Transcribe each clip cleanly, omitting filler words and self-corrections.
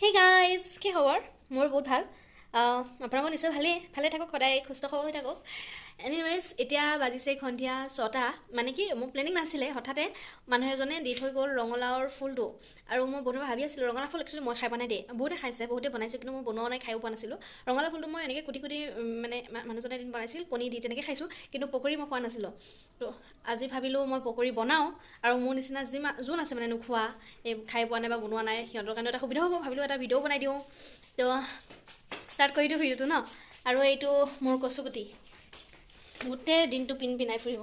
Hey guys, কি খবৰ? মোৰ বহুত ভাল। আপোনালোকৰ নিশ্চয় ভালে থাকক, সদায় সুস্থ খবৰ হৈ থাকক। এনিৱেজ, এতিয়া বাজিছে সন্ধিয়া 6টা। মানে কি মোৰ প্লেনিং নাছিলে, হঠাতে মানুহ এজনে দি থৈ গ'ল ৰঙালাওৰ ফুলটো। আৰু মই বনাব ভাবি আছিলোঁ, ৰঙালাও ফুল একচুৱেলি মই খাই পোৱা নাই দেই। বহুতে খাইছে, বহুতে বনাইছে, কিন্তু মই বনোৱা নাই, খায়ো পোৱা নাছিলোঁ। ৰঙালাও ফুলটো মই এনেকৈ কুটি মানে মানুহজনে এদিন বনাইছিল, কণী দি তেনেকৈ খাইছোঁ, কিন্তু পকৰি মই খোৱা নাছিলোঁ। তো আজি ভাবিলোঁ মই পকৰি বনাওঁ, আৰু মোৰ নিচিনা যোন আছে মানে নোখোৱা, এই খাই পোৱা নাই বা বনোৱা নাই, সিহঁতৰ কাৰণে এটা সুবিধা হ'ব। ভাবিলোঁ এটা ভিডিঅ' বনাই দিওঁ। তো ষ্টাৰ্ট কৰি দিওঁ ভিডিঅ'টো ন। আৰু এইটো মোৰ কচুগুটি, গোটেই দিনটো পিনাই ফুৰিব,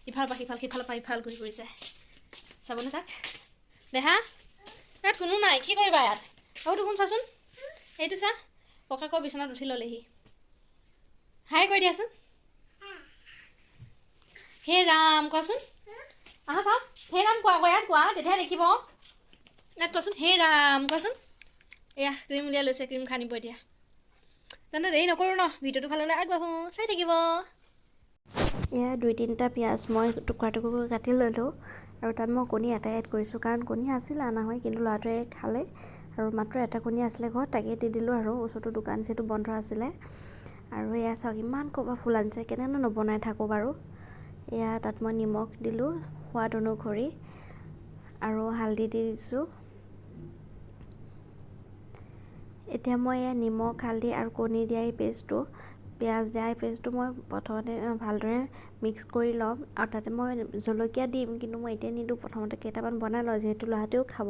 ইফালৰ পৰা সিফাল, সিফালৰ পৰা ইফাল ঘূৰি ফুৰিছে। চাবনে তাক? দেহা, ইয়াত কোনো নাই, কি কৰিবা ইয়াত? আৰু দেখোন চাচোন, এইটো চা, ককাকৰ বিচনাত উঠি ল'লেহি। হাই কৰি দিয়াচোন। হে ৰাম, কোৱাচোন। আহা চাওঁ, হে ৰাম কোৱা, ইয়াত কোৱা, তেতিয়াহে দেখিব। ইয়াত কোৱাচোন, হে ৰাম কোৱাচোন। এয়া ক্ৰীম উলিয়াই লৈছে, ক্ৰীম খানিব এতিয়া। তেনে দেৰি নকৰোঁ ন, ভিডিঅ'টো ভাল হ'লে আগবাঢ়োঁ, চাই থাকিব। এয়া 2-3টা পিঁয়াজ মই টুকুৰা টুকুৰকৈ কাটি ল'লোঁ, আৰু তাত মই কণী এটাই এড কৰিছোঁ, কাৰণ কণী আছিলে অনা হয়, কিন্তু ল'ৰাটোৱে খালে, আৰু মাত্ৰ এটা কণী আছিলে ঘৰত, তাকে দি দিলোঁ। আৰু ওচৰতো দোকান যিহেতু বন্ধ আছিলে। আৰু এয়া চাওক, ইমান ক'ৰবাত ফুল আনিছে, কেনেকৈ নবনাই থাকোঁ বাৰু। এয়া তাত মই নিমখ দিলোঁ সোৱাদ অনুসৰি, আৰু হালধি দি দিছোঁ। এতিয়া মই এয়া নিমখ, হালধি আৰু কণী দিয়া এই পেষ্টটো, পিঁয়াজ দিয়া এই পেষ্টটো মই প্ৰথমতে ভালদৰে মিক্স কৰি ল'ম। আৰু তাতে মই জলকীয়া দিম, কিন্তু মই এতিয়া নিদিওঁ, প্ৰথমতে কেইটামান বনাই লওঁ, যিহেতু ল'ৰাটোৱেও খাব,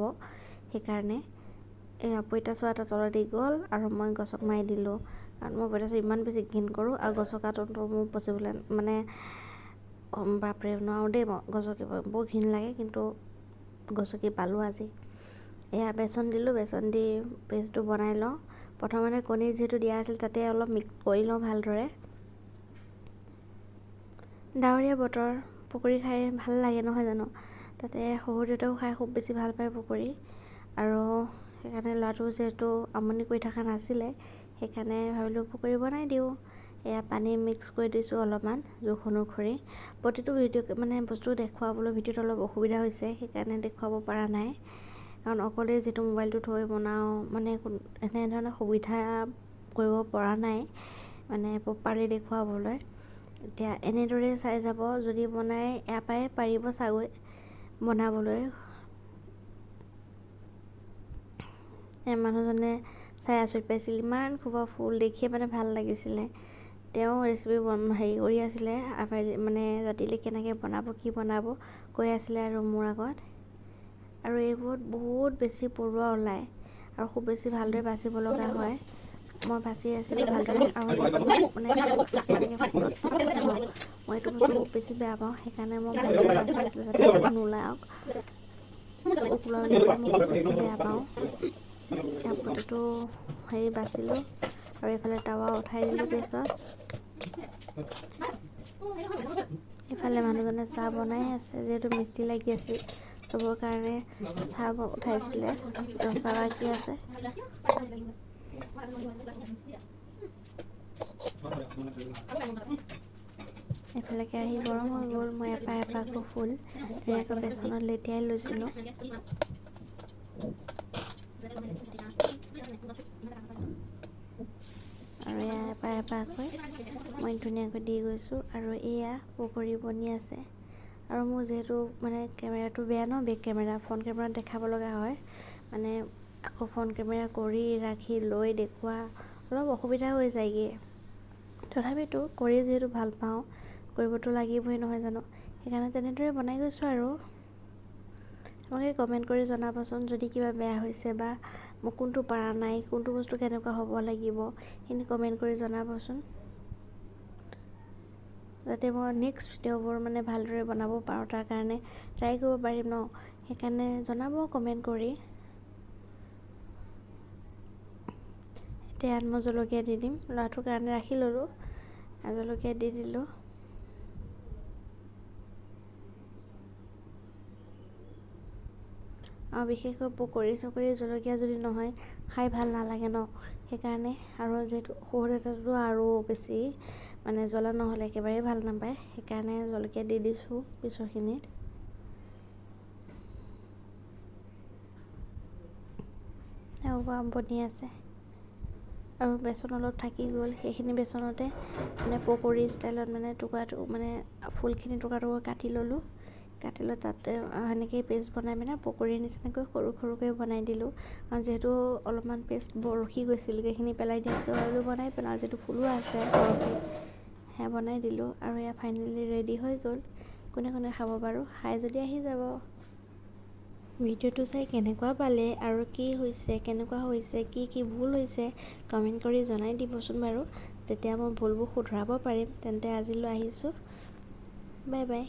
সেইকাৰণে। এই পঁইতাচোৰা এটা তলত দি গ'ল, আৰু মই গছক মাৰি দিলোঁ, কাৰণ মই পঁইতাচোৰা ইমান বেছি ঘিণ কৰোঁ, আৰু গছকাটোতো মোৰ পচিবল মানে বাপৰে নোৱাৰোঁ দেই, মই গছকি বৰ ঘিণ লাগে, কিন্তু গছকি পালোঁ আজি। এয়া বেচন দিলোঁ, বেচন দি পেষ্টটো বনাই লওঁ। প্ৰথমতে কণী যিহেতু দিয়া আছিল, তাতে অলপ মিক্স কৰি লওঁ ভালদৰে। ডাৱৰীয়া বতৰ, পকৰি খাই ভাল লাগে নহয় জানো। তাতে শহুৰ দেউতাও খাই খুব বেছি ভাল পায় পকৰি, আৰু সেইকাৰণে ল'ৰাটো যিহেতু আমনি কৰি থকা নাছিলে, সেইকাৰণে ভাবিলোঁ পকৰি বনাই দিওঁ। এয়া পানী মিক্স কৰি দিছোঁ অলপমান জোখ অনুসৰি। প্ৰতিটো ভিডিঅ' মানে বস্তু দেখুৱাবলৈ ভিডিঅ'ত অলপ অসুবিধা হৈছে, সেইকাৰণে দেখুৱাব পৰা নাই, কাৰণ অকলে যিটো মোবাইলটো থৈ বনাওঁ, মানে এনেধৰণৰ সুবিধা কৰিব পৰা নাই, মানে প্ৰপাৰলি দেখুৱাবলৈ। এতিয়া এনেদৰে চাই যাব, যদি বনাই ইয়াৰ পৰাই পাৰিব চাগৈ বনাবলৈ। মানুহজনে চাই আচৰিত পাইছিল, ইমান খোপা ফুল দেখিয়ে মানে ভাল লাগিছিলে। তেওঁ ৰেচিপি হেৰি কৰি আছিলে, মানে ৰাতিলৈ কেনেকৈ বনাব, কি বনাব কৈ আছিলে আৰু মোৰ আগত। আৰু এইবোৰত বহুত বেছি পৰুৱা ওলায়, আৰু খুব বেছি ভালদৰে বাচিব লগা হয়। মই বাচি আছিলোঁ ভালদৰে, আৰু মানে মই এইটো বস্তু খুব বেছি বেয়া পাওঁ, সেইকাৰণে মই ভালদৰে বাচি আছিলোঁ যাতে একো নোলাওক। ওলালে মই খুব বেছি বেয়া পাওঁ। এতিয়া প্ৰতিটো হেৰি বাচিলোঁ, আৰু এইফালে টাৱা উঠাই দিলোঁ গেছত। ইফালে মানুহজনে চাহ বনাই আছে, যিহেতু মিস্ত্ৰী লাগি আছিল, চবৰ কাৰণে চাহ উঠাইছিলে, চাহ বাকি আছে। এইফালে কেৰাহী গৰম হৈ গ'ল, মই এপাহকৈ ফুল ধুনীয়াকৈ বেচনত লেটিয়াই লৈছিলোঁ। আৰু এয়া এপাহকৈ মই ধুনীয়াকৈ দি গৈছোঁ, আৰু এয়া পকৰি বনি আছে। আৰু মোৰ যিহেতু মানে কেমেৰাটো বেয়া ন, বেক কেমেৰা, ফ্ৰণ্ট কেমেৰাত দেখাব লগা হয়, মানে আকৌ ফ্ৰণ্ট কেমেৰা কৰি ৰাখি লৈ দেখুওৱা অলপ অসুবিধা হৈ যায়গৈ। তথাপিতো কৰি যিহেতু ভাল পাওঁ, কৰিবতো লাগিবই নহয় জানো, সেইকাৰণে তেনেদৰে বনাই গৈছোঁ। আৰু আপোনালোকে কমেণ্ট কৰি জনাবচোন, যদি কিবা বেয়া হৈছে, বা মই কোনটো পৰা নাই, কোনটো বস্তু কেনেকুৱা হ'ব লাগিব, সেইখিনি কমেণ্ট কৰি জনাবচোন, যাতে মই নেক্সট ভিডিঅ'বোৰ মানে ভালদৰে বনাব পাৰোঁ, তাৰ কাৰণে ট্ৰাই কৰিব পাৰিম ন, সেইকাৰণে জনাব কমেণ্ট কৰি। এতিয়া ইয়াত মই জলকীয়া দি দিম, ল'ৰাটোৰ কাৰণে ৰাখি ল'লোঁ, জলকীয়া দি দিলোঁ। আৰু বিশেষকৈ পকৰি চকৰি জলকীয়া যদি নহয় খাই ভাল নালাগে ন, সেইকাৰণে। আৰু যিহেতু শহুৰ দেউতাটো আৰু বেছি মানে জ্বলা নহ'লে একেবাৰেই ভাল নাপায়, সেইকাৰণে জলকীয়া দি দিছোঁ পিছৰখিনিত। বনি আছে আৰু বেচন অলপ থাকি গ'ল, সেইখিনি বেচনতে মানে পকৰী ষ্টাইলত মানে ফুলখিনি টুকুৰা কাটি ল'লোঁ। কাটি লৈ তাতে সেনেকেই পেষ্ট বনাই মানে পকৰীৰ নিচিনাকৈ সৰু সৰুকৈ বনাই দিলোঁ। আৰু যিহেতু অলপমান পেষ্ট ৰখি গৈছিল, সেইখিনি পেলাই দিয়াতকৈ আৰু বনাই পেলাওঁ, যিহেতু ফুলো আছে সৰহকৈ, সেয়া বনাই দিলোঁ। আৰু এয়া ফাইনেলি ৰেডি হৈ গ'ল। কোনে কোনে খাব বাৰু, খাই যদি আহি যাব। ভিডিঅ'টো চাই কেনেকুৱা পালে আৰু কি হৈছে, কেনেকুৱা হৈছে, কি ভুল হৈছে কমেণ্ট কৰি জনাই দিবচোন বাৰু, তেতিয়া মই ভুলবোৰ শুধৰাব পাৰিম। তেন্তে আজিলৈ আহিছোঁ, বাই বাই।